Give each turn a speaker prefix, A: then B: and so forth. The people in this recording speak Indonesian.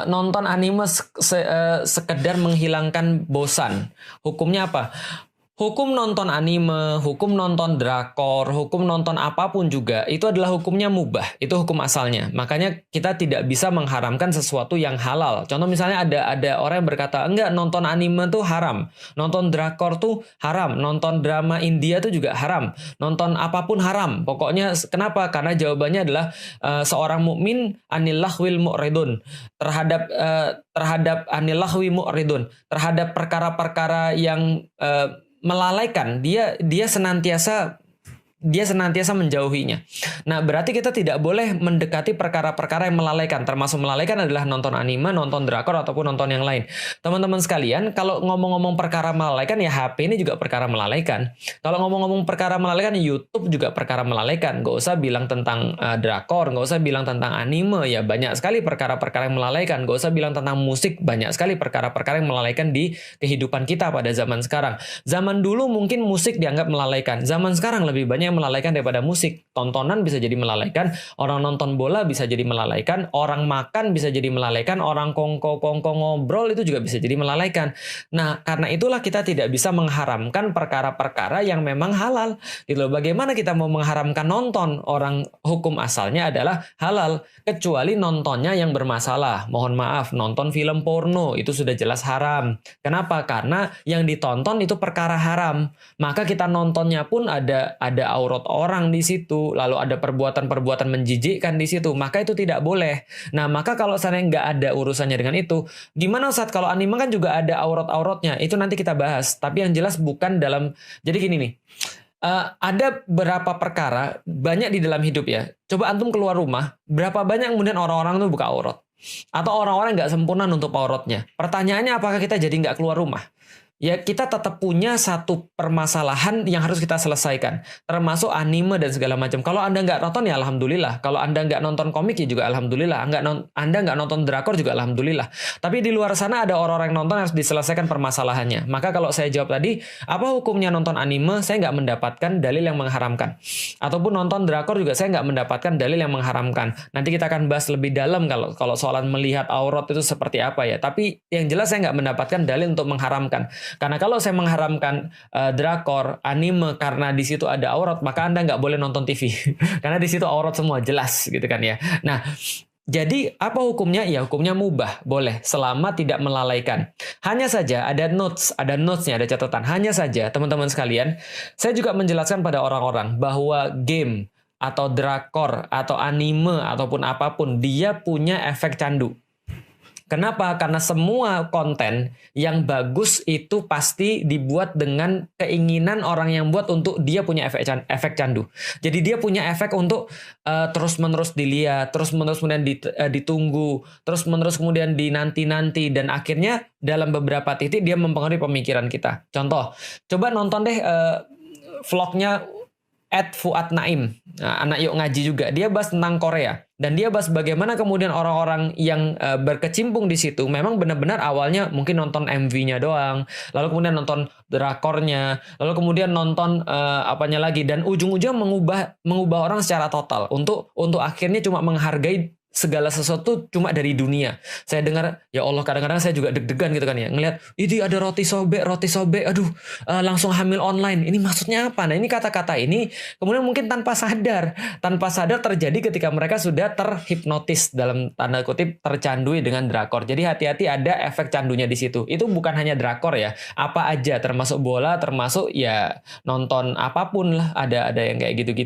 A: Nonton anime sekedar menghilangkan bosan. Hukumnya apa? Hukum nonton anime, hukum nonton drakor, hukum nonton apapun juga, itu adalah hukumnya mubah. Itu hukum asalnya. Makanya kita tidak bisa mengharamkan sesuatu yang halal. Contoh misalnya ada orang yang berkata, enggak, nonton anime tuh haram. Nonton drakor tuh haram. Nonton drama India tuh juga haram. Nonton apapun haram. Pokoknya kenapa? Karena jawabannya adalah seorang mukmin anil lahwil mu'ridun. Terhadap anil lahwi mu'ridun. Terhadap perkara-perkara yang melalaikan, dia senantiasa menjauhinya. Nah, berarti kita tidak boleh mendekati perkara-perkara yang melalaikan. Termasuk melalaikan adalah nonton anime, nonton drakor, ataupun nonton yang lain. Teman-teman sekalian, kalau ngomong-ngomong perkara melalaikan, ya HP ini juga perkara melalaikan. Kalau ngomong-ngomong perkara melalaikan, YouTube juga perkara melalaikan. Nggak usah bilang tentang drakor, nggak usah bilang tentang anime, ya banyak sekali perkara-perkara yang melalaikan. Nggak usah bilang tentang musik, banyak sekali perkara-perkara yang melalaikan di kehidupan kita pada zaman sekarang. Zaman dulu mungkin musik dianggap melalaikan. Zaman sekarang lebih banyak melalaikan daripada musik. Tontonan bisa jadi melalaikan, orang nonton bola bisa jadi melalaikan, orang makan bisa jadi melalaikan, orang kongko ngobrol itu juga bisa jadi melalaikan. Nah, karena itulah kita tidak bisa mengharamkan perkara-perkara yang memang halal. Gitu. Bagaimana kita mau mengharamkan nonton? Orang hukum asalnya adalah halal, kecuali nontonnya yang bermasalah. Mohon maaf, nonton film porno itu sudah jelas haram. Kenapa? Karena yang ditonton itu perkara haram. Maka kita nontonnya pun ada aurat orang di situ, lalu ada perbuatan-perbuatan menjijikkan di situ, maka itu tidak boleh. Nah, maka kalau saya nggak ada urusannya dengan itu, gimana Ustaz? Kalau anime kan juga ada aurat-auratnya, itu nanti kita bahas. Tapi yang jelas bukan dalam, jadi gini nih, ada beberapa perkara, banyak di dalam hidup ya. Coba antum keluar rumah, berapa banyak kemudian orang-orang tuh buka aurat? Atau orang-orang nggak sempurna nutup auratnya? Pertanyaannya, apakah kita jadi nggak keluar rumah? Ya, kita tetap punya satu permasalahan yang harus kita selesaikan, termasuk anime dan segala macam. Kalau Anda nggak nonton, ya alhamdulillah. Kalau Anda nggak nonton komik, ya juga alhamdulillah. Anda nggak nonton drakor, juga alhamdulillah. Tapi di luar sana ada orang-orang yang nonton, harus diselesaikan permasalahannya. Maka kalau saya jawab tadi, apa hukumnya nonton anime? Saya nggak mendapatkan dalil yang mengharamkan. Ataupun nonton drakor juga saya nggak mendapatkan dalil yang mengharamkan. Nanti kita akan bahas lebih dalam kalau soalan melihat aurat itu seperti apa ya. Tapi yang jelas saya nggak mendapatkan dalil untuk mengharamkan. Karena kalau saya mengharamkan drakor, anime karena di situ ada aurat, maka Anda nggak boleh nonton TV. Karena di situ aurat semua, jelas gitu kan ya. Nah, jadi apa hukumnya? Ya hukumnya mubah, boleh selama tidak melalaikan. Hanya saja ada notes-nya, ada catatan. Hanya saja teman-teman sekalian, saya juga menjelaskan pada orang-orang bahwa game atau drakor atau anime ataupun apapun, dia punya efek candu. Kenapa? Karena semua konten yang bagus itu pasti dibuat dengan keinginan orang yang buat untuk dia punya efek candu. Jadi dia punya efek untuk terus-menerus dilihat, terus-menerus kemudian ditunggu, terus-menerus kemudian dinanti-nanti, dan akhirnya dalam beberapa titik dia mempengaruhi pemikiran kita. Contoh, coba nonton deh vlognya Fuad Naim, anak Yuk Ngaji juga. Dia bahas tentang Korea. Dan dia bahas bagaimana kemudian orang-orang yang berkecimpung di situ memang benar-benar awalnya mungkin nonton MV-nya doang, lalu kemudian nonton drakornya, lalu kemudian nonton apanya lagi, dan ujung-ujung mengubah orang secara total untuk akhirnya cuma menghargai segala sesuatu cuma dari dunia. Saya dengar, ya Allah, kadang-kadang saya juga deg-degan gitu kan ya, ngelihat ini ada roti sobek, aduh, langsung hamil online. Ini maksudnya apa? Nah, ini kata-kata ini kemudian mungkin tanpa sadar terjadi ketika mereka sudah terhipnotis, dalam tanda kutip tercandui dengan drakor. Jadi hati-hati, ada efek candunya di situ. Itu bukan hanya drakor ya, apa aja, termasuk bola, termasuk ya nonton apapun lah, ada yang kayak gitu-gitu.